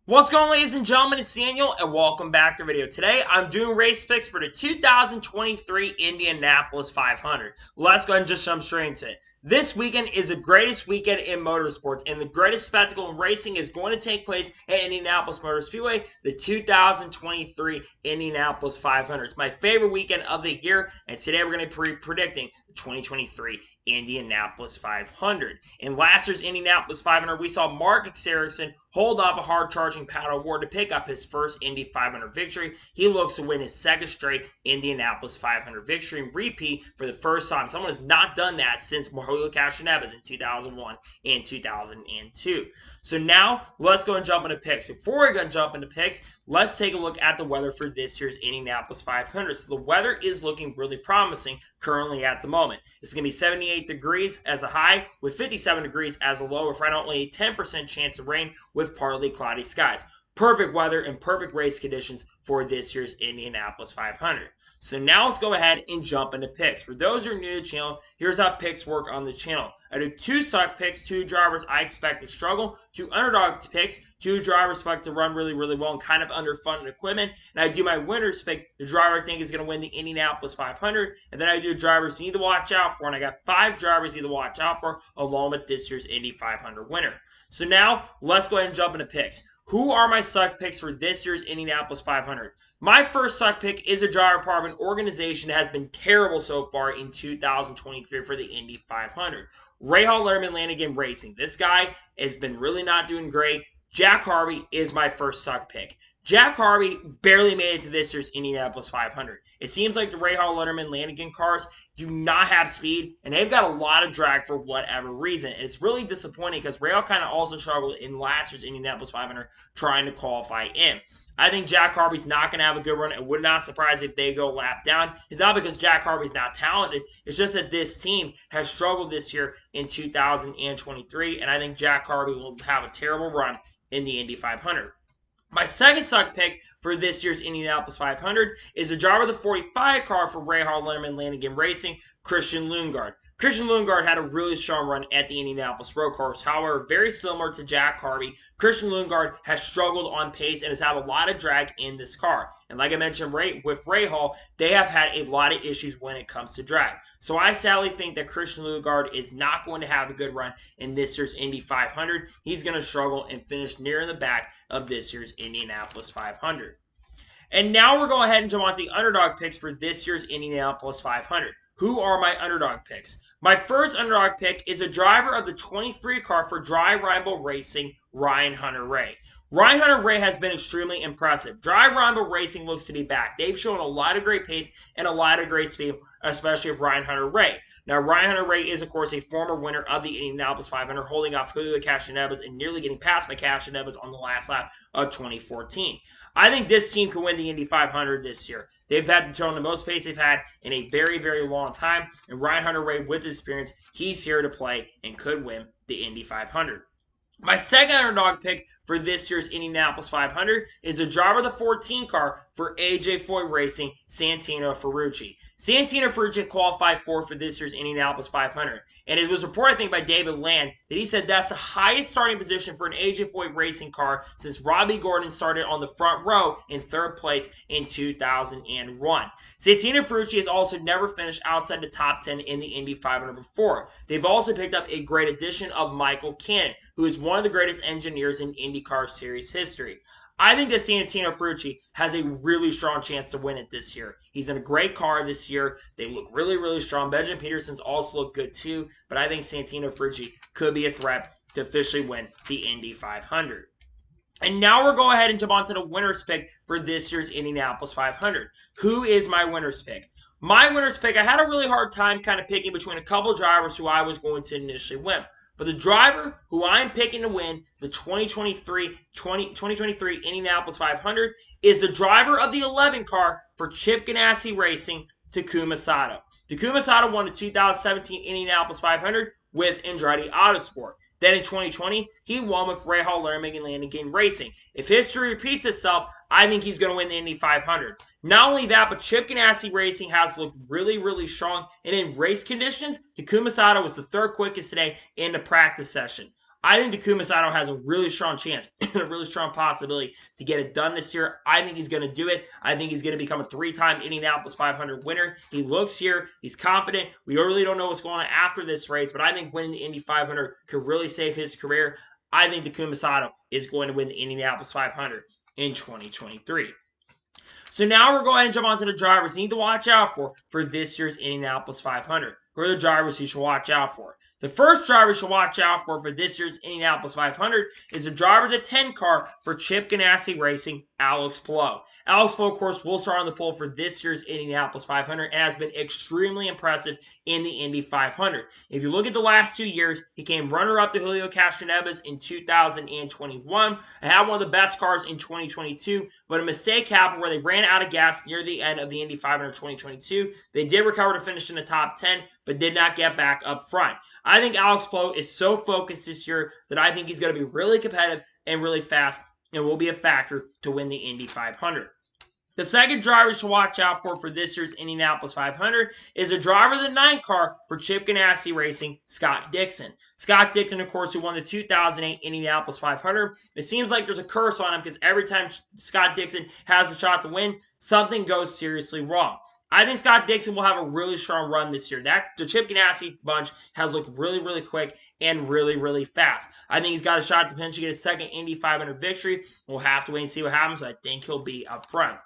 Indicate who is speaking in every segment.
Speaker 1: What's going on, ladies and gentlemen? It's Daniel, and welcome back to the video. Today, I'm doing race picks for the 2023 Indianapolis 500. Let's go ahead and just jump straight into it. This weekend is the greatest weekend in motorsports, and the greatest spectacle in racing is going to take place at Indianapolis Motor Speedway, the 2023 Indianapolis 500. It's my favorite weekend of the year, and today we're going to be predicting the 2023 Indianapolis 500. In last year's Indianapolis 500, we saw Mark Ericsson hold off a hard-charging Pato O'Ward to pick up his first Indy 500 victory. He looks to win his second straight Indianapolis 500 victory and repeat for the first time. Someone has not done that since Julio Castroneves in 2001 and 2002. So now, let's go and jump into picks. Before we're going to jump into picks, let's take a look at the weather for this year's Indianapolis 500. So the weather is looking really promising currently at the moment. It's going to be 78 degrees as a high with 57 degrees as a low, with right only a 10% chance of rain with partly cloudy skies. Perfect weather and perfect race conditions for this year's Indianapolis 500. So now let's go ahead and jump into picks. For those who are new to the channel, here's how picks work on the channel. I do 2 suck picks, 2 drivers I expect to struggle, 2 underdog picks, 2 drivers expect to run really, really well and kind of underfunded equipment, and I do my winners pick, the driver I think is going to win the Indianapolis 500, and then I do drivers you need to watch out for, and I got 5 drivers you need to watch out for along with this year's Indy 500 winner. So now, let's go ahead and jump into picks. Who are my suck picks for this year's Indianapolis 500? My first suck pick is a driver part of an organization that has been terrible so far in 2023 for the Indy 500. Rahal Letterman Lanigan Racing. This guy has been really not doing great. Jack Harvey is my first suck pick. Jack Harvey barely made it to this year's Indianapolis 500. It seems like the Rahal Letterman Lanigan cars do not have speed, and they've got a lot of drag for whatever reason. And it's really disappointing because Rahal kind of also struggled in last year's Indianapolis 500 trying to qualify in. I think Jack Harvey's not going to have a good run. It would not surprise if they go lap down. It's not because Jack Harvey's not talented. It's just that this team has struggled this year in 2023, and I think Jack Harvey will have a terrible run in the Indy 500. My second suck pick for this year's Indianapolis 500 is the driver of the 45 car for Rahal Letterman Lanigan Racing, Christian Lundgaard. Christian Lundgaard had a really strong run at the Indianapolis Road Course. However, very similar to Jack Harvey, Christian Lundgaard has struggled on pace and has had a lot of drag in this car. And like I mentioned with Rahal, they have had a lot of issues when it comes to drag. So I sadly think that Christian Lundgaard is not going to have a good run in this year's Indy 500. He's going to struggle and finish near in the back of this year's Indianapolis 500. And now we're going ahead and jump on to the underdog picks for this year's Indianapolis 500. Who are my underdog picks? My first underdog pick is a driver of the 23 car for Dry Rainbow Racing, Ryan Hunter-Reay. Ryan Hunter-Reay has been extremely impressive. Dry Rainbow Racing looks to be back. They've shown a lot of great pace and a lot of great speed, especially of Ryan Hunter-Reay. Now, Ryan Hunter-Reay is, of course, a former winner of the Indianapolis 500, holding off Julio Castroneves and nearly getting past my Castroneves on the last lap of 2014. I think this team can win the Indy 500 this year. They've had shown the most pace they've had in a very, very long time. And Ryan Hunter-Reay, with his experience, he's here to play and could win the Indy 500. My second underdog pick for this year's Indianapolis 500 is a driver of the 14 car for AJ Foyt Racing, Santino Ferrucci. Santino Ferrucci qualified for this year's Indianapolis 500. And it was reported, I think, by David Land that he said that's the highest starting position for an AJ Foyt Racing car since Robbie Gordon started on the front row in 3rd place in 2001. Santino Ferrucci has also never finished outside the top 10 in the Indy 500 before. They've also picked up a great addition of Michael Cannon, who is one of the greatest engineers in IndyCar Series history. I think that Santino Ferrucci has a really strong chance to win it this year. He's in a great car this year. They look really, really strong. Benjamin Peterson's also look good too, but I think Santino Ferrucci could be a threat to officially win the Indy 500. And now we're going ahead and jump on to the winner's pick for this year's Indianapolis 500. Who is my winner's pick? My winner's pick, I had a really hard time kind of picking between a couple drivers who I was going to initially win. But the driver who I'm picking to win the 2023 Indianapolis 500 is the driver of the 11 car for Chip Ganassi Racing, Takuma Sato. Takuma Sato won the 2017 Indianapolis 500 with Andretti Autosport. Then in 2020, he won with Rahal Letterman Lanigan Racing. If history repeats itself, I think he's going to win the Indy 500. Not only that, but Chip Ganassi Racing has looked really, really strong. And in race conditions, Takuma Sato was the 3rd quickest today in the practice session. I think Takuma Sato has a really strong chance and a really strong possibility to get it done this year. I think he's going to do it. I think he's going to become a 3-time Indianapolis 500 winner. He looks here. He's confident. We really don't know what's going on after this race, but I think winning the Indy 500 could really save his career. I think Takuma Sato is going to win the Indianapolis 500 in 2023. So now we're going to jump onto the drivers you need to watch out for this year's Indianapolis 500. Who are the drivers you should watch out for? The first driver you should watch out for this year's Indianapolis 500 is the driver to 10 car for Chip Ganassi Racing, Alex Palou. Alex Palou, of course, will start on the pole for this year's Indianapolis 500 and has been extremely impressive in the Indy 500. If you look at the last 2 years, he came runner-up to Julio Castroneves in 2021 and had one of the best cars in 2022, but a mistake happened where they ran out of gas near the end of the Indy 500 2022. They did recover to finish in the top 10, but did not get back up front. I think Alex Palou is so focused this year that I think he's going to be really competitive and really fast and will be a factor to win the Indy 500. The second driver to watch out for this year's Indianapolis 500 is a driver of the 9 car for Chip Ganassi Racing, Scott Dixon. Scott Dixon, of course, who won the 2008 Indianapolis 500. It seems like there's a curse on him because every time Scott Dixon has a shot to win, something goes seriously wrong. I think Scott Dixon will have a really strong run this year. The Chip Ganassi bunch has looked really, really quick and really, really fast. I think he's got a shot to potentially get a second Indy 500 victory. We'll have to wait and see what happens. I think he'll be up front.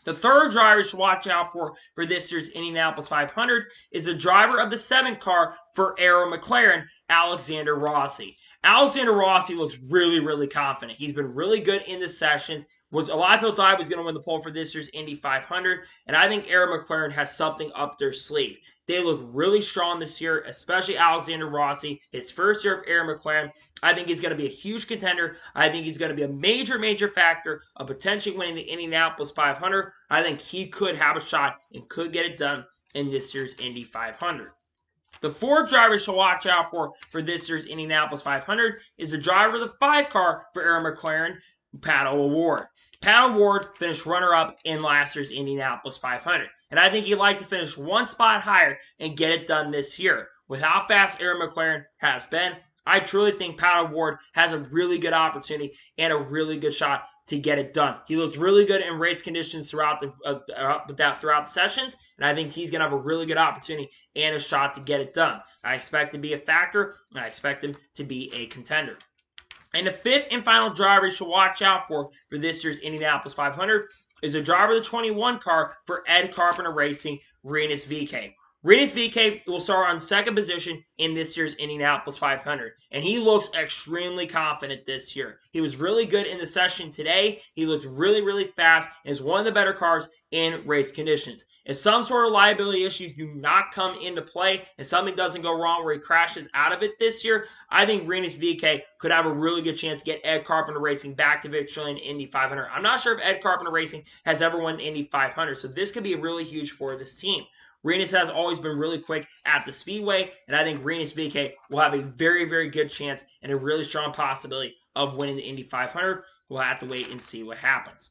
Speaker 1: The third driver to watch out for this year's Indianapolis 500 is the driver of the 7 car for Arrow McLaren, Alexander Rossi. Alexander Rossi looks really, really confident. He's been really good in the sessions. A lot of people thought he was going to win the pole for this year's Indy 500, and I think Arrow McLaren has something up their sleeve. They look really strong this year, especially Alexander Rossi. His first year of Arrow McLaren, I think he's going to be a huge contender. I think he's going to be a major, major factor of potentially winning the Indianapolis 500. I think he could have a shot and could get it done in this year's Indy 500. The 4 drivers to watch out for this year's Indianapolis 500 is the driver of the 5 car for Arrow McLaren, Pato O'Ward. Pato O'Ward finished runner-up in last year's Indianapolis 500. And I think he'd like to finish one spot higher and get it done this year. With how fast Arrow McLaren has been, I truly think Pato O'Ward has a really good opportunity and a really good shot to get it done. He looked really good in race conditions throughout the sessions, and I think he's going to have a really good opportunity and a shot to get it done. I expect him to be a factor, and I expect him to be a contender. And the 5th and final driver you should watch out for this year's Indianapolis 500 is a driver of the 21 car for Ed Carpenter Racing, Rinus VeeKay. Rinus VeeKay will start on 2nd position in this year's Indianapolis 500, and he looks extremely confident this year. He was really good in the session today. He looked really, really fast and is one of the better cars in race conditions. If some sort of liability issues do not come into play and something doesn't go wrong where he crashes out of it this year, I think Rinus VeeKay could have a really good chance to get Ed Carpenter Racing back to victory in Indy 500. I'm not sure if Ed Carpenter Racing has ever won Indy 500, so this could be really huge for this team. Rinus has always been really quick at the speedway, and I think Rinus VeeKay will have a very, very good chance and a really strong possibility of winning the Indy 500. We'll have to wait and see what happens.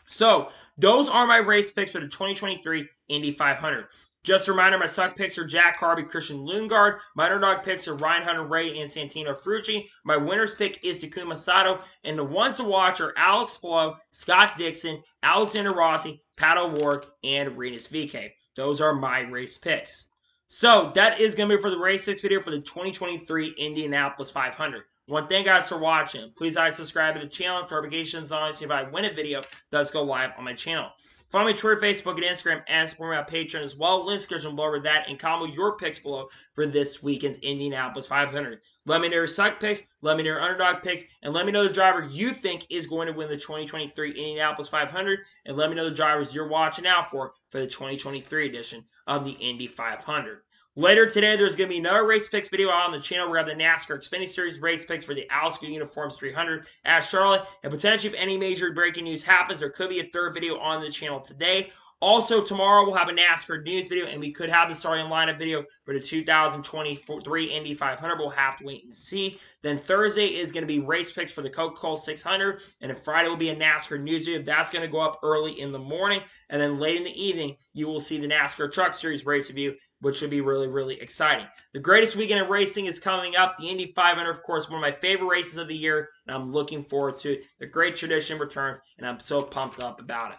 Speaker 1: So, those are my race picks for the 2023 Indy 500. Just a reminder, my suck picks are Jack Carby, Christian Lundgaard. My underdog picks are Ryan Hunter-Reay and Santino Ferrucci. My winner's pick is Takuma Sato. And the ones to watch are Alex Palou, Scott Dixon, Alexander Rossi, Pato O'Ward, and Rinus VeeKay. Those are my race picks. So, that is going to be for the race picks video for the 2023 Indianapolis 500. I want to thank you guys for watching. Please like, subscribe to the channel, notifications on so if I win a video, it does go live on my channel. Follow me on Twitter, Facebook, and Instagram, and support me on Patreon as well. Links description below for that, and comment your picks below for this weekend's Indianapolis 500. Let me know your suck picks, let me know your underdog picks, and let me know the driver you think is going to win the 2023 Indianapolis 500, and let me know the drivers you're watching out for the 2023 edition of the Indy 500. Later today, there's going to be another race picks video on the channel. We're going to have the NASCAR Xfinity Series race picks for the Alsco Uniforms 300 at Charlotte. And potentially, if any major breaking news happens, there could be a third video on the channel today. Also, tomorrow we'll have a NASCAR news video, and we could have the starting lineup video for the 2023 Indy 500. We'll have to wait and see. Then Thursday is going to be race picks for the Coca-Cola 600, and then Friday will be a NASCAR news video. That's going to go up early in the morning, and then late in the evening, you will see the NASCAR Truck Series race review, which should be really, really exciting. The greatest weekend of racing is coming up. The Indy 500, of course, one of my favorite races of the year, and I'm looking forward to it. The great tradition returns, and I'm so pumped up about it.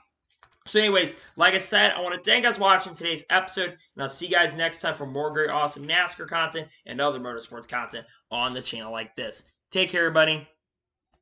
Speaker 1: So anyways, like I said, I want to thank you guys for watching today's episode, and I'll see you guys next time for more great, awesome NASCAR content and other motorsports content on the channel like this. Take care, everybody.